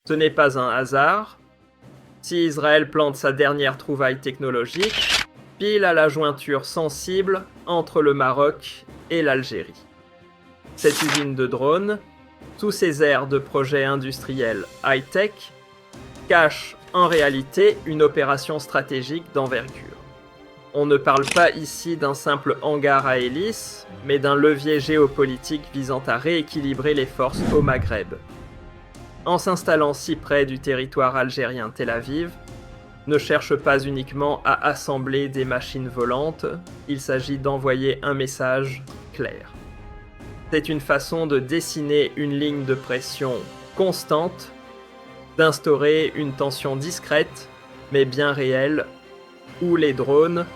Ce n'est pas un hasard si Israël plante sa dernière trouvaille technologique pile à la jointure sensible entre le Maroc et l'Algérie. Cette usine de drones, sous ses airs de projets industriels high-tech, cache en réalité une opération stratégique d'envergure. On ne parle pas ici d'un simple hangar à hélices, mais d'un levier géopolitique visant à rééquilibrer les forces au Maghreb. En s'installant si près du territoire algérien Tel Aviv, ne cherche pas uniquement à assembler des machines volantes, il s'agit d'envoyer un message clair. C'est une façon de dessiner une ligne de pression constante, d'instaurer une tension discrète, mais bien réelle, où les drones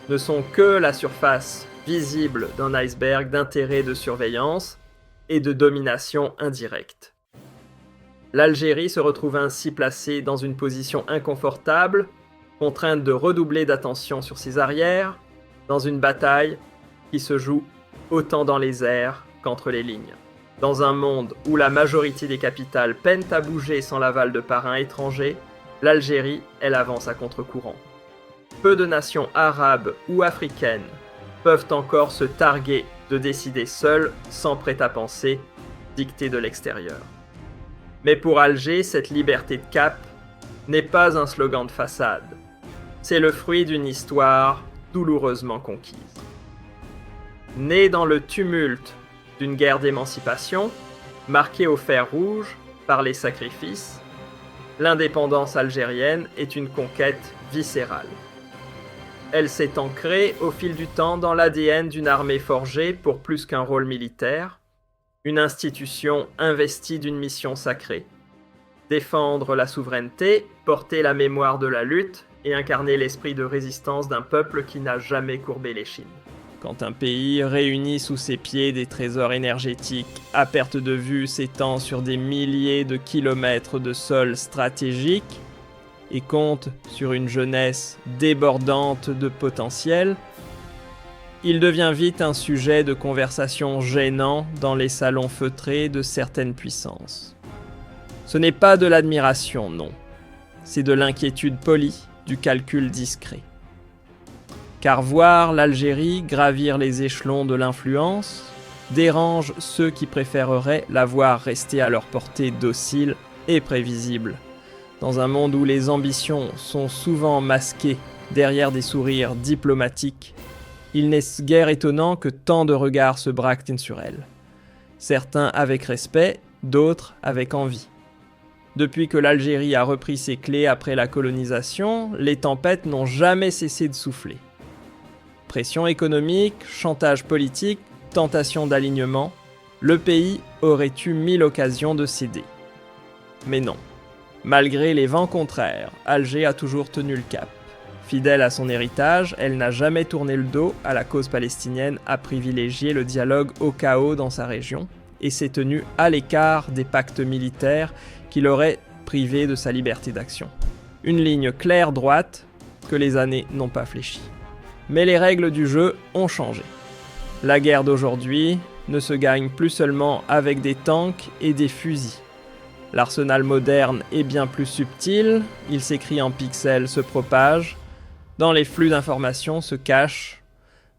ne sont que la surface visible d'un iceberg d'intérêt de surveillance et de domination indirecte. L'Algérie se retrouve ainsi placée dans une position inconfortable, contrainte de redoubler d'attention sur ses arrières, dans une bataille qui se joue autant dans les airs qu'entre les lignes. Dans un monde où la majorité des capitales peinent à bouger sans l'aval de parrains étrangers, l'Algérie, elle avance à contre-courant. Peu de nations arabes ou africaines peuvent encore se targuer de décider seules, sans prêt-à-penser, dictée de l'extérieur. Mais pour Alger, cette liberté de cap n'est pas un slogan de façade. C'est le fruit d'une histoire douloureusement conquise. Née dans le tumulte d'une guerre d'émancipation, marquée au fer rouge par les sacrifices, l'indépendance algérienne est une conquête viscérale. Elle s'est ancrée au fil du temps dans l'ADN d'une armée forgée pour plus qu'un rôle militaire, une institution investie d'une mission sacrée. Défendre la souveraineté, porter la mémoire de la lutte et incarner l'esprit de résistance d'un peuple qui n'a jamais courbé l'échine. Quand un pays réunit sous ses pieds des trésors énergétiques à perte de vue s'étend sur des milliers de kilomètres de sol stratégiques et compte sur une jeunesse débordante de potentiel, il devient vite un sujet de conversation gênant dans les salons feutrés de certaines puissances. Ce n'est pas de l'admiration, non. C'est de l'inquiétude polie, du calcul discret. Car voir l'Algérie gravir les échelons de l'influence dérange ceux qui préféreraient la voir rester à leur portée docile et prévisible. Dans un monde où les ambitions sont souvent masquées derrière des sourires diplomatiques, il n'est guère étonnant que tant de regards se braquent sur elle. Certains avec respect, d'autres avec envie. Depuis que l'Algérie a repris ses clés après la colonisation, les tempêtes n'ont jamais cessé de souffler. Pression économique, chantage politique, tentation d'alignement, le pays aurait eu mille occasions de céder. Mais non. Malgré les vents contraires, Alger a toujours tenu le cap. Fidèle à son héritage, elle n'a jamais tourné le dos à la cause palestinienne, a privilégié le dialogue au chaos dans sa région et s'est tenue à l'écart des pactes militaires qui l'auraient privé de sa liberté d'action. Une ligne claire droite que les années n'ont pas fléchie. Mais les règles du jeu ont changé. La guerre d'aujourd'hui ne se gagne plus seulement avec des tanks et des fusils. L'arsenal moderne est bien plus subtil, il s'écrit en pixels, se propage, dans les flux d'informations se cache,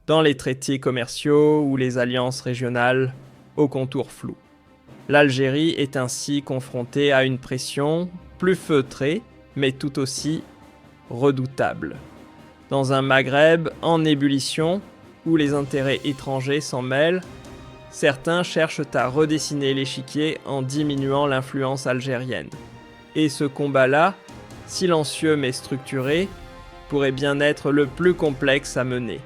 dans les traités commerciaux ou les alliances régionales aux contours flous. L'Algérie est ainsi confrontée à une pression plus feutrée, mais tout aussi redoutable. Dans un Maghreb en ébullition, où les intérêts étrangers s'en mêlent, certains cherchent à redessiner l'échiquier en diminuant l'influence algérienne. Et ce combat-là, silencieux mais structuré, pourrait bien être le plus complexe à mener.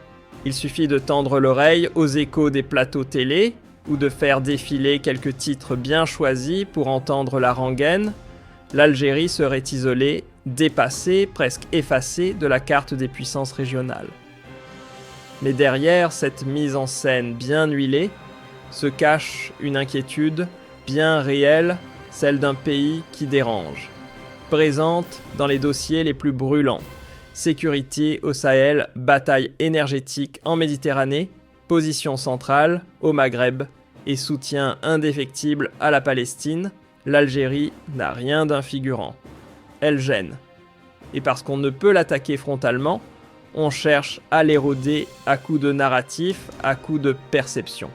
Il suffit de tendre l'oreille aux échos des plateaux télé, ou de faire défiler quelques titres bien choisis pour entendre la rengaine. L'Algérie serait isolée, dépassée, presque effacée de la carte des puissances régionales. Mais derrière cette mise en scène bien huilée, se cache une inquiétude bien réelle, celle d'un pays qui dérange, présente dans les dossiers les plus brûlants. Sécurité au Sahel, bataille énergétique en Méditerranée, position centrale au Maghreb et soutien indéfectible à la Palestine, l'Algérie n'a rien d'un figurant. Elle gêne. Et parce qu'on ne peut l'attaquer frontalement, on cherche à l'éroder à coups de narratif, à coups de perception.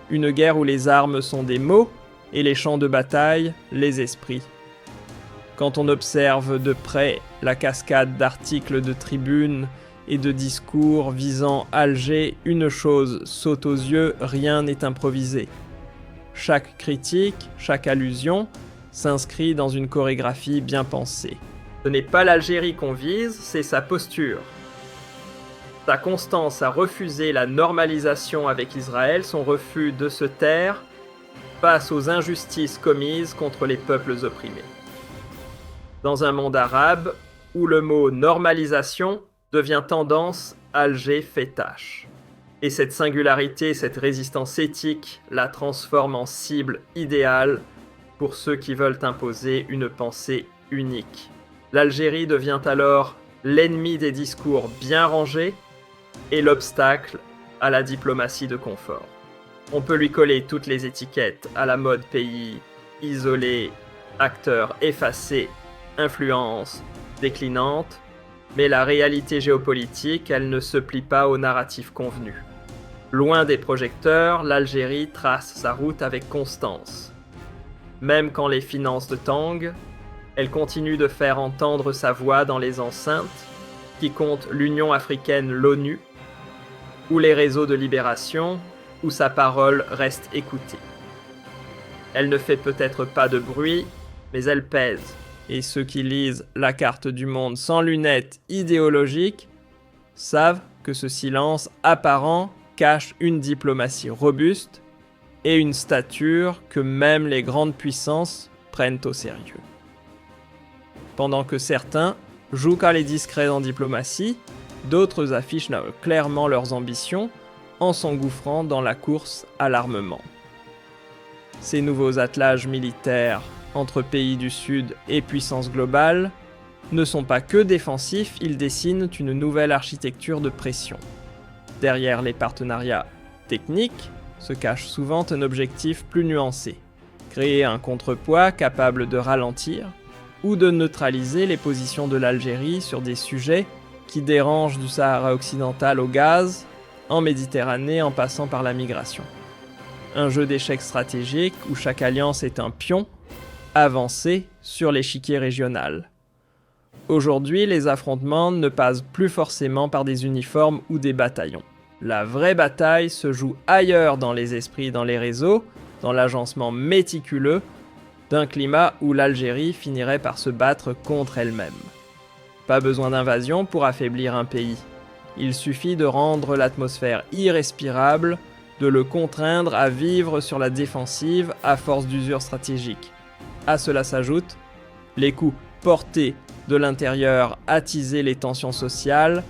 Une guerre où les armes sont des mots et les champs de bataille, les esprits. Quand on observe de près la cascade d'articles de tribunes et de discours visant Alger, une chose saute aux yeux, rien n'est improvisé. Chaque critique, chaque allusion s'inscrit dans une chorégraphie bien pensée. Ce n'est pas l'Algérie qu'on vise, c'est sa posture. Sa constance à refuser la normalisation avec Israël, son refus de se taire face aux injustices commises contre les peuples opprimés. Dans un monde arabe où le mot normalisation devient tendance, Alger fait tâche. Et cette singularité, cette résistance éthique la transforme en cible idéale pour ceux qui veulent imposer une pensée unique. L'Algérie devient alors l'ennemi des discours bien rangés et l'obstacle à la diplomatie de confort. On peut lui coller toutes les étiquettes à la mode pays isolé, acteur effacé, influence déclinante, mais la réalité géopolitique, elle ne se plie pas au narratif convenu. Loin des projecteurs, l'Algérie trace sa route avec constance. Même quand les finances tanguent, elle continue de faire entendre sa voix dans les enceintes qui comptent l'Union africaine, l'ONU, ou les réseaux de libération, où sa parole reste écoutée. Elle ne fait peut-être pas de bruit, mais elle pèse. Et ceux qui lisent la carte du monde sans lunettes idéologiques savent que ce silence apparent cache une diplomatie robuste et une stature que même les grandes puissances prennent au sérieux. Pendant que certains jouent qu'à les discrets en diplomatie, d'autres affichent clairement leurs ambitions en s'engouffrant dans la course à l'armement. Ces nouveaux attelages militaires entre pays du Sud et puissances globales ne sont pas que défensifs, ils dessinent une nouvelle architecture de pression. Derrière les partenariats techniques se cache souvent un objectif plus nuancé, créer un contrepoids capable de ralentir ou de neutraliser les positions de l'Algérie sur des sujets qui dérangent du Sahara occidental au gaz, en Méditerranée en passant par la migration. Un jeu d'échecs stratégique où chaque alliance est un pion avancé sur l'échiquier régional. Aujourd'hui, les affrontements ne passent plus forcément par des uniformes ou des bataillons. La vraie bataille se joue ailleurs dans les esprits, dans les réseaux, dans l'agencement méticuleux d'un climat où l'Algérie finirait par se battre contre elle-même. Pas besoin d'invasion pour affaiblir un pays. Il suffit de rendre l'atmosphère irrespirable, de le contraindre à vivre sur la défensive à force d'usure stratégique. À cela s'ajoutent les coups portés de l'intérieur, attiser les tensions sociales,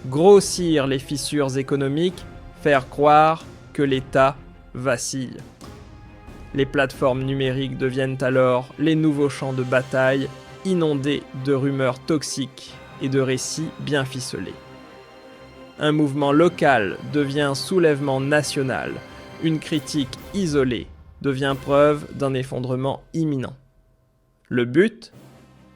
grossir les fissures économiques, faire croire que l'État vacille. Les plateformes numériques deviennent alors les nouveaux champs de bataille, inondés de rumeurs toxiques et de récits bien ficelés. Un mouvement local devient soulèvement national, une critique isolée devient preuve d'un effondrement imminent. Le but ?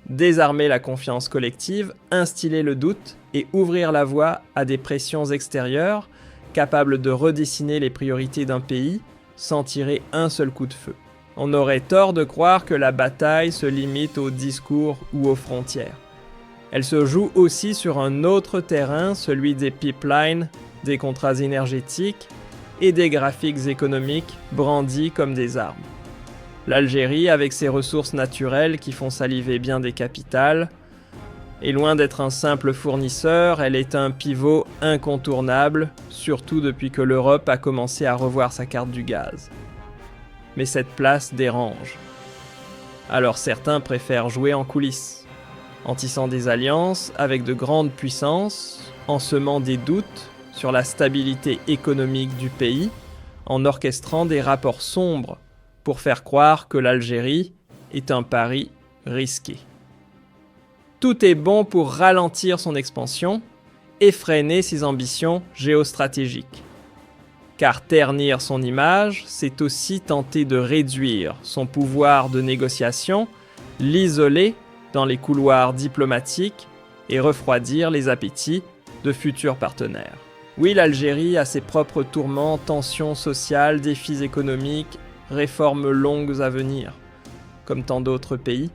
Désarmer la confiance collective, instiller le doute et ouvrir la voie à des pressions extérieures capables de redessiner les priorités d'un pays sans tirer un seul coup de feu. On aurait tort de croire que la bataille se limite aux discours ou aux frontières. Elle se joue aussi sur un autre terrain, celui des pipelines, des contrats énergétiques et des graphiques économiques brandis comme des armes. L'Algérie, avec ses ressources naturelles qui font saliver bien des capitales, est loin d'être un simple fournisseur, elle est un pivot incontournable, surtout depuis que l'Europe a commencé à revoir sa carte du gaz. Mais cette place dérange. Alors certains préfèrent jouer en coulisses, en tissant des alliances avec de grandes puissances, en semant des doutes sur la stabilité économique du pays, en orchestrant des rapports sombres pour faire croire que l'Algérie est un pari risqué. Tout est bon pour ralentir son expansion et freiner ses ambitions géostratégiques. Car ternir son image, c'est aussi tenter de réduire son pouvoir de négociation, l'isoler dans les couloirs diplomatiques et refroidir les appétits de futurs partenaires. Oui, l'Algérie a ses propres tourments, tensions sociales, défis économiques, réformes longues à venir, comme tant d'autres pays.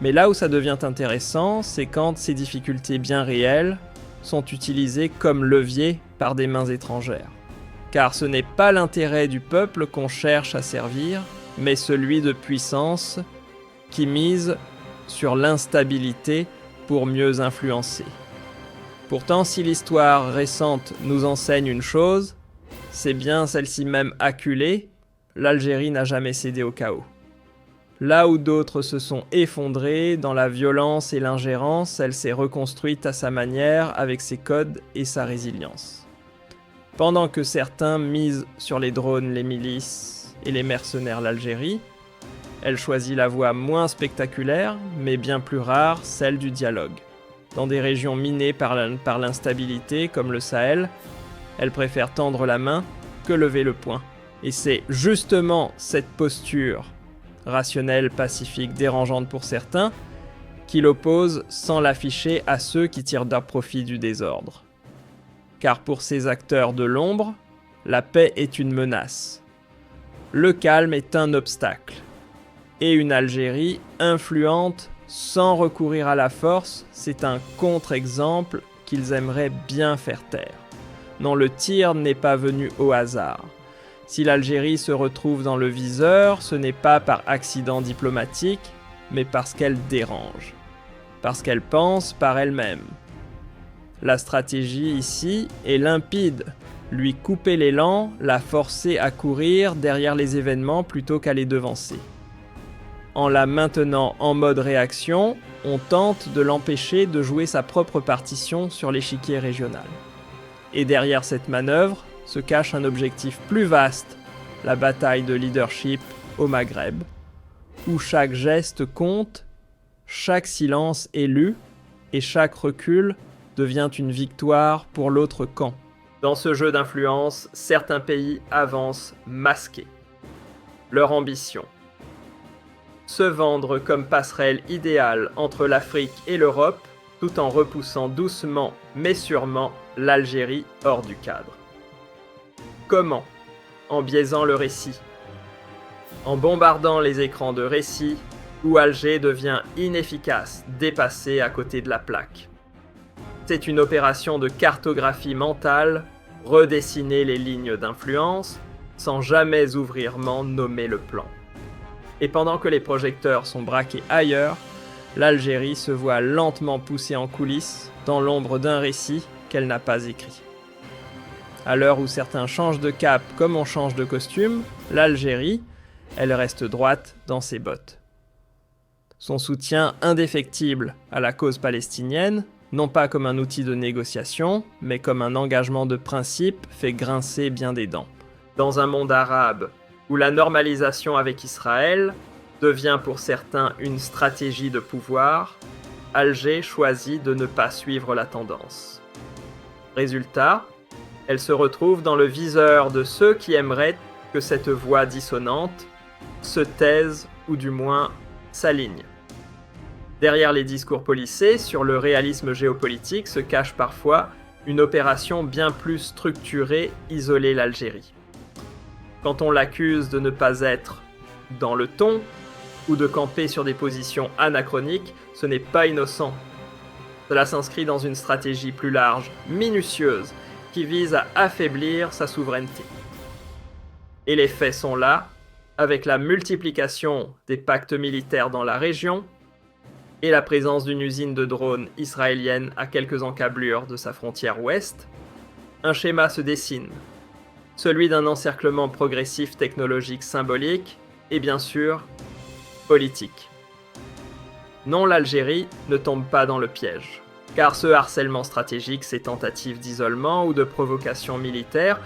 Mais là où ça devient intéressant, c'est quand ces difficultés bien réelles sont utilisées comme levier par des mains étrangères. Car ce n'est pas l'intérêt du peuple qu'on cherche à servir, mais celui de puissance qui mise sur l'instabilité pour mieux influencer. Pourtant, si l'histoire récente nous enseigne une chose, c'est bien celle-ci même acculée, l'Algérie n'a jamais cédé au chaos. Là où d'autres se sont effondrés dans la violence et l'ingérence, elle s'est reconstruite à sa manière avec ses codes et sa résilience. Pendant que certains misent sur les drones, les milices et les mercenaires l'Algérie, elle choisit la voie moins spectaculaire, mais bien plus rare, celle du dialogue. Dans des régions minées par l'instabilité, comme le Sahel, elle préfère tendre la main que lever le poing. Et c'est justement cette posture rationnelle, pacifique, dérangeante pour certains, qui l'oppose sans l'afficher à ceux qui tirent d'un profit du désordre. Car pour ces acteurs de l'ombre, la paix est une menace. Le calme est un obstacle. Et une Algérie influente sans recourir à la force, c'est un contre-exemple qu'ils aimeraient bien faire taire. Non, le tir n'est pas venu au hasard. Si l'Algérie se retrouve dans le viseur, ce n'est pas par accident diplomatique, mais parce qu'elle dérange. Parce qu'elle pense par elle-même. La stratégie ici est limpide. Lui couper l'élan, la forcer à courir derrière les événements plutôt qu'à les devancer. En la maintenant en mode réaction, on tente de l'empêcher de jouer sa propre partition sur l'échiquier régional. Et derrière cette manœuvre se cache un objectif plus vaste, la bataille de leadership au Maghreb, où chaque geste compte, chaque silence est lu, et chaque recul devient une victoire pour l'autre camp. Dans ce jeu d'influence, certains pays avancent masqués. Leur ambition: se vendre comme passerelle idéale entre l'Afrique et l'Europe, tout en repoussant doucement mais sûrement l'Algérie hors du cadre. Comment? En biaisant le récit. En bombardant les écrans de récit, où Alger devient inefficace, dépassé à côté de la plaque. C'est une opération de cartographie mentale, redessiner les lignes d'influence, sans jamais ouvrirement nommer le plan. Et pendant que les projecteurs sont braqués ailleurs, l'Algérie se voit lentement poussée en coulisses, dans l'ombre d'un récit qu'elle n'a pas écrit. À l'heure où certains changent de cap comme on change de costume, l'Algérie, elle reste droite dans ses bottes. Son soutien indéfectible à la cause palestinienne, non pas comme un outil de négociation, mais comme un engagement de principe, fait grincer bien des dents. Dans un monde arabe, où la normalisation avec Israël devient pour certains une stratégie de pouvoir, Alger choisit de ne pas suivre la tendance. Résultat, elle se retrouve dans le viseur de ceux qui aimeraient que cette voix dissonante se taise ou du moins s'aligne. Derrière les discours policés sur le réalisme géopolitique se cache parfois une opération bien plus structurée, isoler l'Algérie. Quand on l'accuse de ne pas être dans le ton ou de camper sur des positions anachroniques, ce n'est pas innocent. Cela s'inscrit dans une stratégie plus large, minutieuse, qui vise à affaiblir sa souveraineté. Et les faits sont là, avec la multiplication des pactes militaires dans la région et la présence d'une usine de drones israélienne à quelques encablures de sa frontière ouest, un schéma se dessine, celui d'un encerclement progressif technologique symbolique et bien sûr politique. Non, l'Algérie ne tombe pas dans le piège, car ce harcèlement stratégique, ces tentatives d'isolement ou de provocation militaire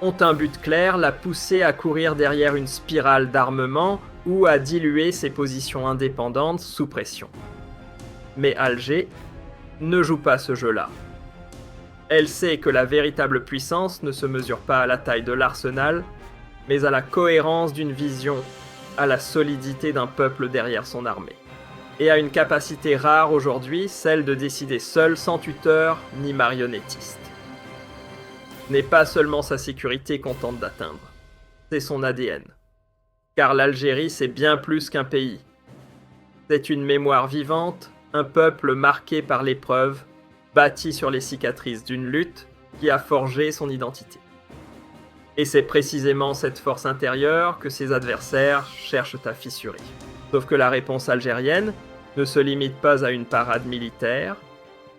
ont un but clair, la pousser à courir derrière une spirale d'armement ou à diluer ses positions indépendantes sous pression. Mais Alger ne joue pas ce jeu-là. Elle sait que la véritable puissance ne se mesure pas à la taille de l'arsenal, mais à la cohérence d'une vision, à la solidité d'un peuple derrière son armée. Et à une capacité rare aujourd'hui, celle de décider seule sans tuteur ni marionnettiste. Ce n'est pas seulement sa sécurité qu'on tente d'atteindre, c'est son ADN. Car l'Algérie, c'est bien plus qu'un pays. C'est une mémoire vivante, un peuple marqué par l'épreuve, bâti sur les cicatrices d'une lutte qui a forgé son identité. Et c'est précisément cette force intérieure que ses adversaires cherchent à fissurer. Sauf que la réponse algérienne ne se limite pas à une parade militaire,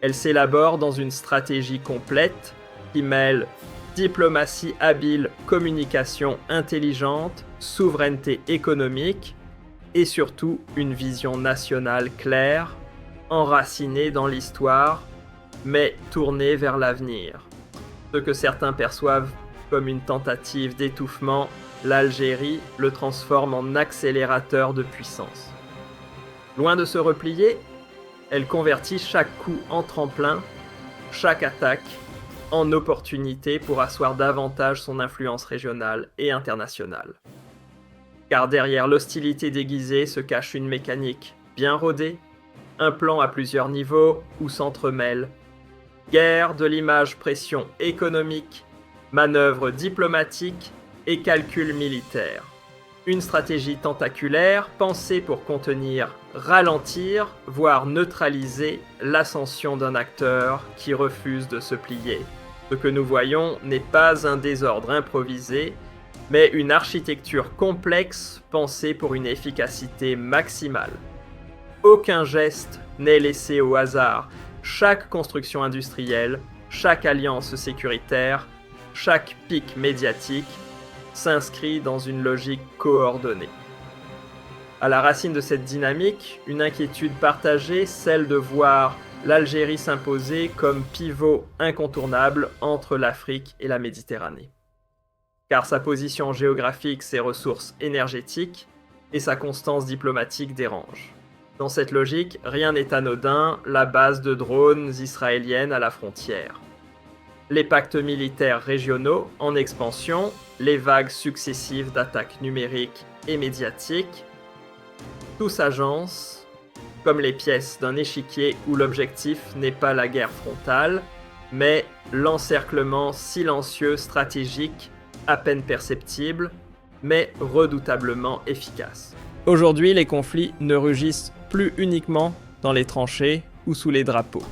elle s'élabore dans une stratégie complète qui mêle diplomatie habile, communication intelligente, souveraineté économique et surtout une vision nationale claire, enracinée dans l'histoire, mais tournée vers l'avenir. Ce que certains perçoivent comme une tentative d'étouffement, l'Algérie le transforme en accélérateur de puissance. Loin de se replier, elle convertit chaque coup en tremplin, chaque attaque en opportunité pour asseoir davantage son influence régionale et internationale. Car derrière l'hostilité déguisée se cache une mécanique bien rodée, un plan à plusieurs niveaux où s'entremêlent guerre de l'image, pression économique, manœuvres diplomatiques et calculs militaires. Une stratégie tentaculaire pensée pour contenir, ralentir, voire neutraliser l'ascension d'un acteur qui refuse de se plier. Ce que nous voyons n'est pas un désordre improvisé, mais une architecture complexe pensée pour une efficacité maximale. Aucun geste n'est laissé au hasard. Chaque construction industrielle, chaque alliance sécuritaire, chaque pic médiatique s'inscrit dans une logique coordonnée. À la racine de cette dynamique, une inquiétude partagée, celle de voir l'Algérie s'imposer comme pivot incontournable entre l'Afrique et la Méditerranée. Car sa position géographique, ses ressources énergétiques et sa constance diplomatique dérangent. Dans cette logique, rien n'est anodin, la base de drones israéliennes à la frontière. Les pactes militaires régionaux en expansion, les vagues successives d'attaques numériques et médiatiques, tout s'agence comme les pièces d'un échiquier où l'objectif n'est pas la guerre frontale, mais l'encerclement silencieux stratégique, à peine perceptible, mais redoutablement efficace. Aujourd'hui, les conflits ne rugissent plus uniquement dans les tranchées ou sous les drapeaux.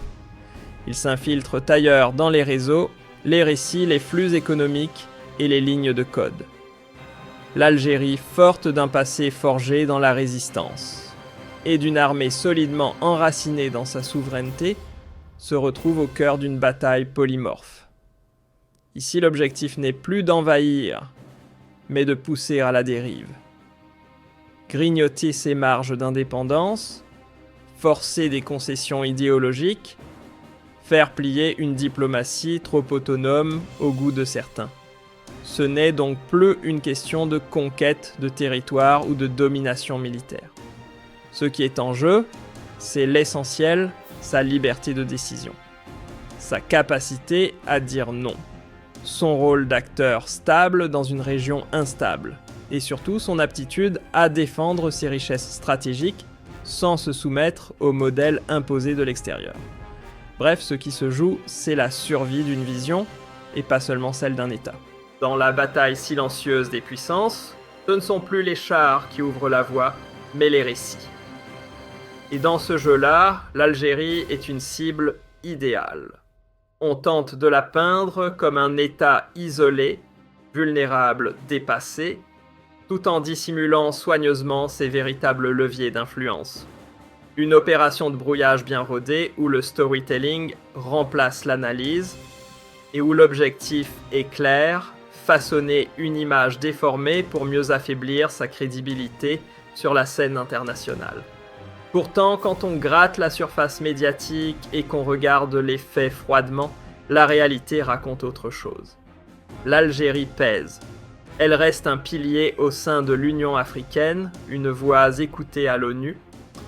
Ils s'infiltrent ailleurs dans les réseaux, les récits, les flux économiques et les lignes de code. L'Algérie, forte d'un passé forgé dans la résistance et d'une armée solidement enracinée dans sa souveraineté, se retrouve au cœur d'une bataille polymorphe. Ici, l'objectif n'est plus d'envahir, mais de pousser à la dérive. Grignoter ses marges d'indépendance, forcer des concessions idéologiques, faire plier une diplomatie trop autonome au goût de certains. Ce n'est donc plus une question de conquête de territoire ou de domination militaire. Ce qui est en jeu, c'est l'essentiel, sa liberté de décision. Sa capacité à dire non. Son rôle d'acteur stable dans une région instable. Et surtout son aptitude à défendre ses richesses stratégiques sans se soumettre au modèle imposé de l'extérieur. Bref, ce qui se joue, c'est la survie d'une vision et pas seulement celle d'un État. Dans la bataille silencieuse des puissances, ce ne sont plus les chars qui ouvrent la voie, mais les récits. Et dans ce jeu-là, l'Algérie est une cible idéale. On tente de la peindre comme un État isolé, vulnérable, dépassé, tout en dissimulant soigneusement ses véritables leviers d'influence. Une opération de brouillage bien rodée où le storytelling remplace l'analyse et où l'objectif est clair, façonner une image déformée pour mieux affaiblir sa crédibilité sur la scène internationale. Pourtant, quand on gratte la surface médiatique et qu'on regarde les faits froidement, la réalité raconte autre chose. L'Algérie pèse. Elle reste un pilier au sein de l'Union africaine, une voix écoutée à l'ONU,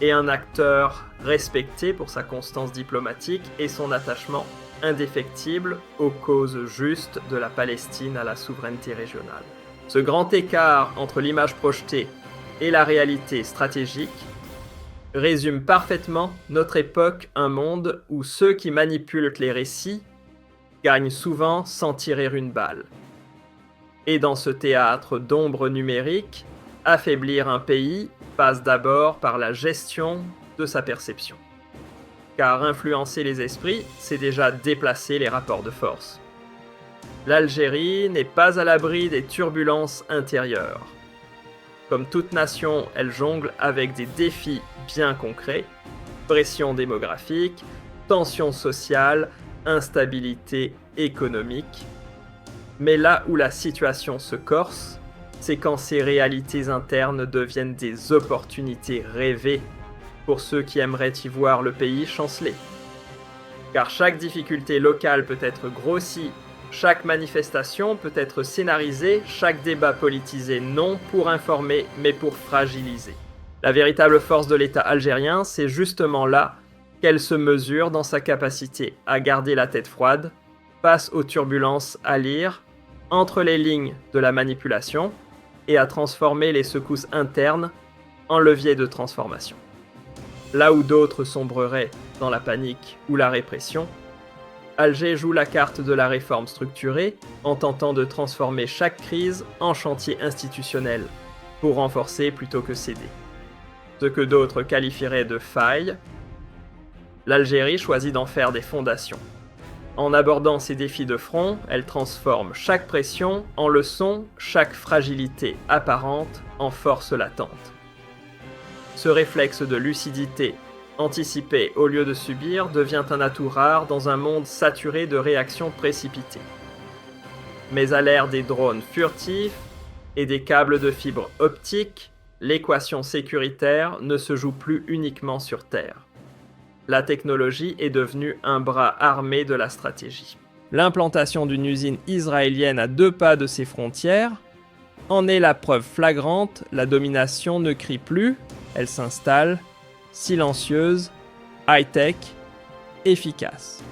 et un acteur respecté pour sa constance diplomatique et son attachement indéfectible aux causes justes de la Palestine à la souveraineté régionale. Ce grand écart entre l'image projetée et la réalité stratégique résume parfaitement notre époque, un monde où ceux qui manipulent les récits gagnent souvent sans tirer une balle. Et dans ce théâtre d'ombre numérique, affaiblir un pays passe d'abord par la gestion de sa perception. Car influencer les esprits, c'est déjà déplacer les rapports de force. L'Algérie n'est pas à l'abri des turbulences intérieures. Comme toute nation, elle jongle avec des défis bien concrets, pression démographique, tensions sociales, instabilité économique. Mais là où la situation se corse, c'est quand ces réalités internes deviennent des opportunités rêvées pour ceux qui aimeraient y voir le pays chanceler. Car chaque difficulté locale peut être grossie, chaque manifestation peut être scénarisée, chaque débat politisé non pour informer mais pour fragiliser. La véritable force de l'État algérien, c'est justement là qu'elle se mesure dans sa capacité à garder la tête froide face aux turbulences à lire entre les lignes de la manipulation et à transformer les secousses internes en levier de transformation. Là où d'autres sombreraient dans la panique ou la répression, Alger joue la carte de la réforme structurée en tentant de transformer chaque crise en chantier institutionnel pour renforcer plutôt que céder. Ce que d'autres qualifieraient de failles, l'Algérie choisit d'en faire des fondations. En abordant ces défis de front, elle transforme chaque pression en leçon, chaque fragilité apparente en force latente. Ce réflexe de lucidité, anticipé au lieu de subir, devient un atout rare dans un monde saturé de réactions précipitées. Mais à l'ère des drones furtifs et des câbles de fibre optique, l'équation sécuritaire ne se joue plus uniquement sur Terre. La technologie est devenue un bras armé de la stratégie. L'implantation d'une usine israélienne à 2 pas de ses frontières en est la preuve flagrante. La domination ne crie plus, elle s'installe, silencieuse, high-tech, efficace.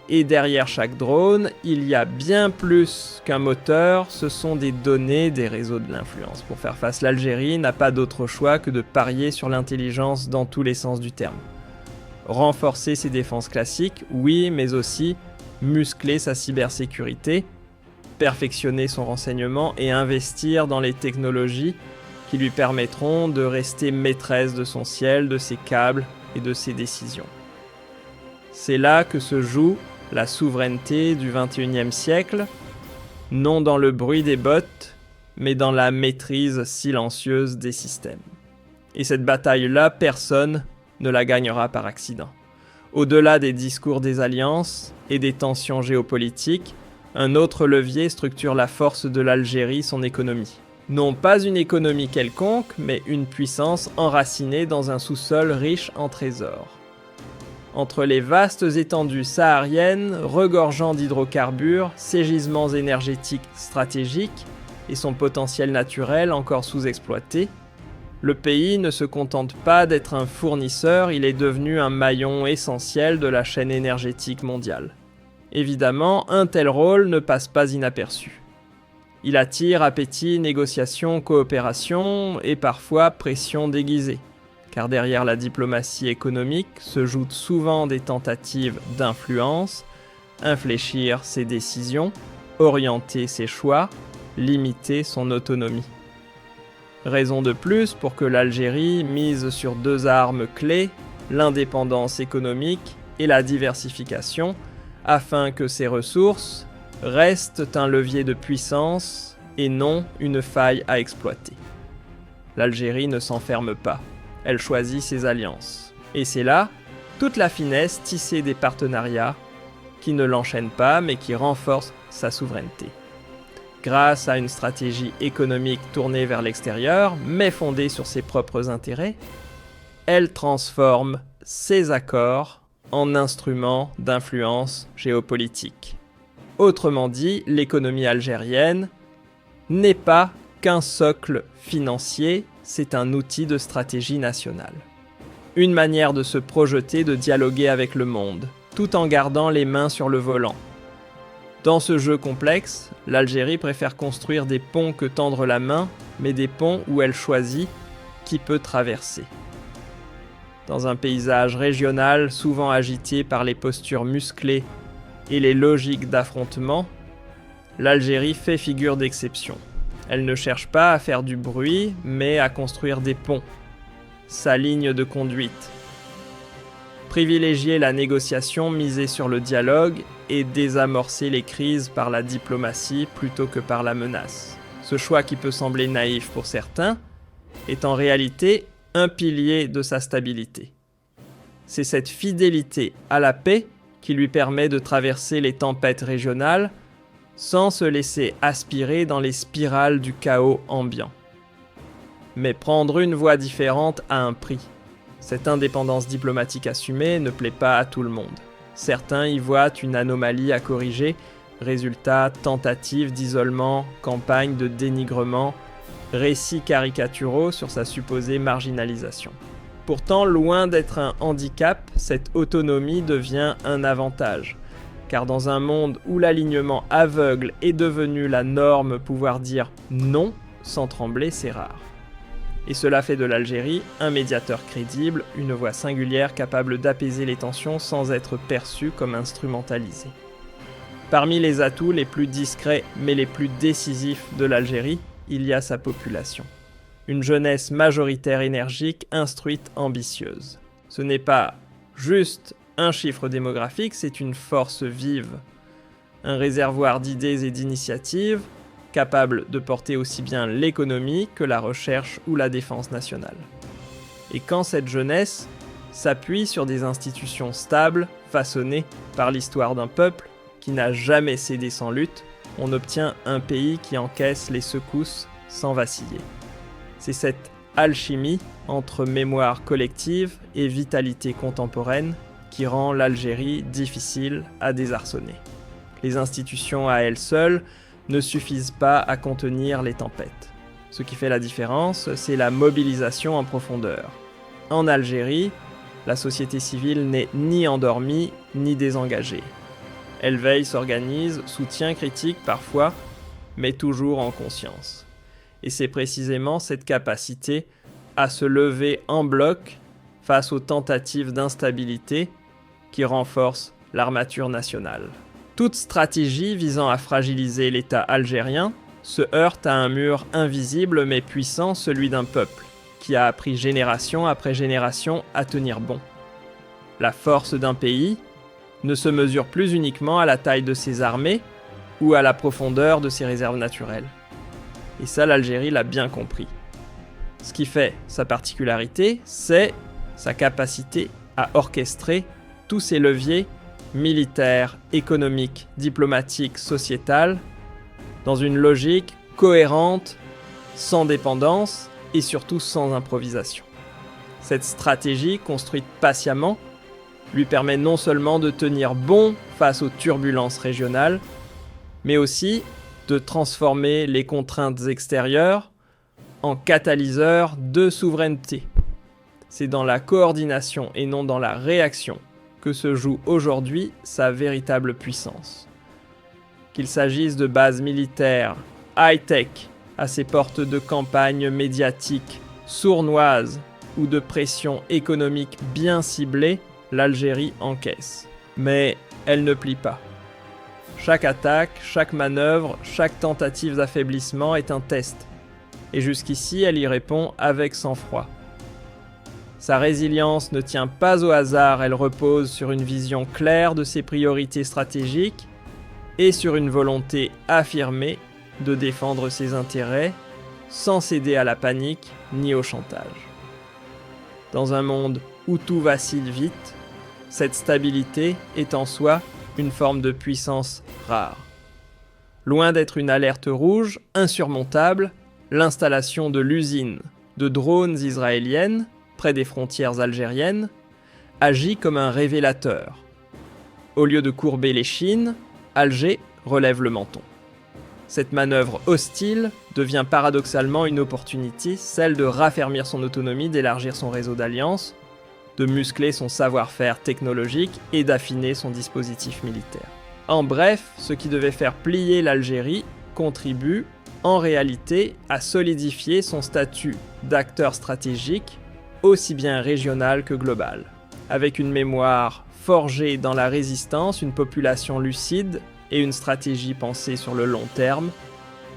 Et derrière chaque drone, il y a bien plus qu'un moteur, ce sont des données des réseaux de l'influence. Pour faire face, l'Algérie n'a pas d'autre choix que de parier sur l'intelligence dans tous les sens du terme. Renforcer ses défenses classiques, oui, mais aussi muscler sa cybersécurité, perfectionner son renseignement et investir dans les technologies qui lui permettront de rester maîtresse de son ciel, de ses câbles et de ses décisions. C'est là que se joue la souveraineté du XXIe siècle, non dans le bruit des bottes, mais dans la maîtrise silencieuse des systèmes. Et cette bataille-là, personne ne la gagnera par accident. Au-delà des discours des alliances et des tensions géopolitiques, un autre levier structure la force de l'Algérie, son économie. Non pas une économie quelconque, mais une puissance enracinée dans un sous-sol riche en trésors. Entre les vastes étendues sahariennes, regorgeant d'hydrocarbures, ses gisements énergétiques stratégiques et son potentiel naturel encore sous-exploité, le pays ne se contente pas d'être un fournisseur, il est devenu un maillon essentiel de la chaîne énergétique mondiale. Évidemment, un tel rôle ne passe pas inaperçu. Il attire appétit, négociations, coopération et parfois pression déguisée, car derrière la diplomatie économique se jouent souvent des tentatives d'influence, infléchir ses décisions, orienter ses choix, limiter son autonomie. Raison de plus pour que l'Algérie mise sur 2 armes clés, l'indépendance économique et la diversification, afin que ses ressources restent un levier de puissance et non une faille à exploiter. L'Algérie ne s'enferme pas, elle choisit ses alliances. Et c'est là toute la finesse tissée des partenariats qui ne l'enchaînent pas mais qui renforcent sa souveraineté. Grâce à une stratégie économique tournée vers l'extérieur, mais fondée sur ses propres intérêts, elle transforme ses accords en instruments d'influence géopolitique. Autrement dit, l'économie algérienne n'est pas qu'un socle financier, c'est un outil de stratégie nationale. Une manière de se projeter, de dialoguer avec le monde, tout en gardant les mains sur le volant. Dans ce jeu complexe, l'Algérie préfère construire des ponts que tendre la main, mais des ponts où elle choisit qui peut traverser. Dans un paysage régional souvent agité par les postures musclées et les logiques d'affrontement, l'Algérie fait figure d'exception. Elle ne cherche pas à faire du bruit, mais à construire des ponts. Sa ligne de conduite. Privilégier la négociation, miser sur le dialogue et désamorcer les crises par la diplomatie plutôt que par la menace. Ce choix qui peut sembler naïf pour certains est en réalité un pilier de sa stabilité. C'est cette fidélité à la paix qui lui permet de traverser les tempêtes régionales sans se laisser aspirer dans les spirales du chaos ambiant. Mais prendre une voie différente a un prix. Cette indépendance diplomatique assumée ne plaît pas à tout le monde. Certains y voient une anomalie à corriger, résultat, tentative d'isolement, campagne de dénigrement, récits caricaturaux sur sa supposée marginalisation. Pourtant, loin d'être un handicap, cette autonomie devient un avantage. Car dans un monde où l'alignement aveugle est devenu la norme, pouvoir dire non sans trembler, c'est rare. Et cela fait de l'Algérie un médiateur crédible, une voix singulière capable d'apaiser les tensions sans être perçue comme instrumentalisée. Parmi les atouts les plus discrets mais les plus décisifs de l'Algérie, il y a sa population. Une jeunesse majoritaire énergique, instruite, ambitieuse. Ce n'est pas juste un chiffre démographique, c'est une force vive. Un réservoir d'idées et d'initiatives, capable de porter aussi bien l'économie que la recherche ou la défense nationale. Et quand cette jeunesse s'appuie sur des institutions stables, façonnées par l'histoire d'un peuple qui n'a jamais cédé sans lutte, on obtient un pays qui encaisse les secousses sans vaciller. C'est cette alchimie entre mémoire collective et vitalité contemporaine qui rend l'Algérie difficile à désarçonner. Les institutions à elles seules ne suffisent pas à contenir les tempêtes. Ce qui fait la différence, c'est la mobilisation en profondeur. En Algérie, la société civile n'est ni endormie ni désengagée. Elle veille, s'organise, soutient, critique parfois, mais toujours en conscience. Et c'est précisément cette capacité à se lever en bloc face aux tentatives d'instabilité qui renforce l'armature nationale. Toute stratégie visant à fragiliser l'État algérien se heurte à un mur invisible mais puissant, celui d'un peuple, qui a appris génération après génération à tenir bon. La force d'un pays ne se mesure plus uniquement à la taille de ses armées ou à la profondeur de ses réserves naturelles. Et ça, l'Algérie l'a bien compris. Ce qui fait sa particularité, c'est sa capacité à orchestrer tous ses leviers militaire, économique, diplomatique, sociétal, dans une logique cohérente, sans dépendance et surtout sans improvisation. Cette stratégie, construite patiemment, lui permet non seulement de tenir bon face aux turbulences régionales, mais aussi de transformer les contraintes extérieures en catalyseurs de souveraineté. C'est dans la coordination et non dans la réaction que se joue aujourd'hui sa véritable puissance. Qu'il s'agisse de bases militaires, high-tech, à ses portes de campagne médiatique, sournoises, ou de pression économique bien ciblée, l'Algérie encaisse. Mais elle ne plie pas. Chaque attaque, chaque manœuvre, chaque tentative d'affaiblissement est un test. Et jusqu'ici, elle y répond avec sang-froid. Sa résilience ne tient pas au hasard, elle repose sur une vision claire de ses priorités stratégiques et sur une volonté affirmée de défendre ses intérêts sans céder à la panique ni au chantage. Dans un monde où tout vacille vite, cette stabilité est en soi une forme de puissance rare. Loin d'être une alerte rouge insurmontable, l'installation de l'usine de drones israéliennes près des frontières algériennes agit comme un révélateur. Au lieu de courber les chines, Alger relève le menton. Cette manœuvre hostile devient paradoxalement une opportunité, celle de raffermir son autonomie, d'élargir son réseau d'alliances, de muscler son savoir-faire technologique et d'affiner son dispositif militaire. En bref, ce qui devait faire plier l'Algérie contribue, en réalité, à solidifier son statut d'acteur stratégique, aussi bien régional que global. Avec une mémoire forgée dans la résistance, une population lucide et une stratégie pensée sur le long terme,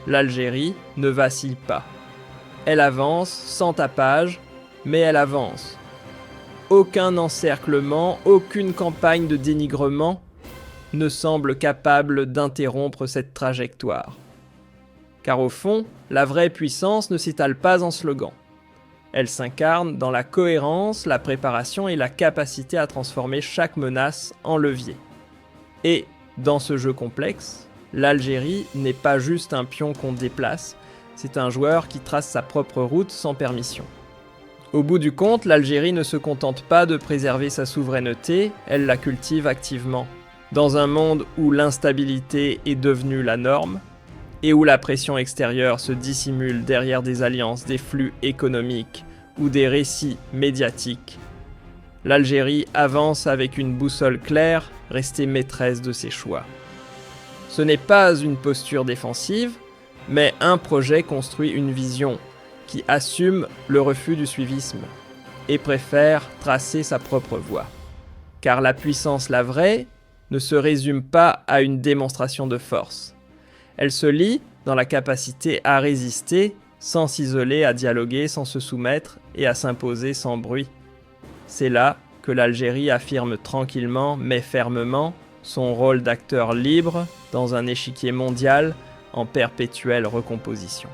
l'Algérie ne vacille pas. Elle avance sans tapage, mais elle avance. Aucun encerclement, aucune campagne de dénigrement ne semble capable d'interrompre cette trajectoire. Car au fond, la vraie puissance ne s'étale pas en slogan. Elle s'incarne dans la cohérence, la préparation et la capacité à transformer chaque menace en levier. Et, dans ce jeu complexe, l'Algérie n'est pas juste un pion qu'on déplace, c'est un joueur qui trace sa propre route sans permission. Au bout du compte, l'Algérie ne se contente pas de préserver sa souveraineté, elle la cultive activement. Dans un monde où l'instabilité est devenue la norme, et où la pression extérieure se dissimule derrière des alliances, des flux économiques ou des récits médiatiques, l'Algérie avance avec une boussole claire, restée maîtresse de ses choix. Ce n'est pas une posture défensive, mais un projet construit une vision qui assume le refus du suivisme et préfère tracer sa propre voie. Car la puissance, la vraie, ne se résume pas à une démonstration de force. Elle se lie dans la capacité à résister sans s'isoler, à dialoguer sans se soumettre et à s'imposer sans bruit. C'est là que l'Algérie affirme tranquillement mais fermement son rôle d'acteur libre dans un échiquier mondial en perpétuelle recomposition.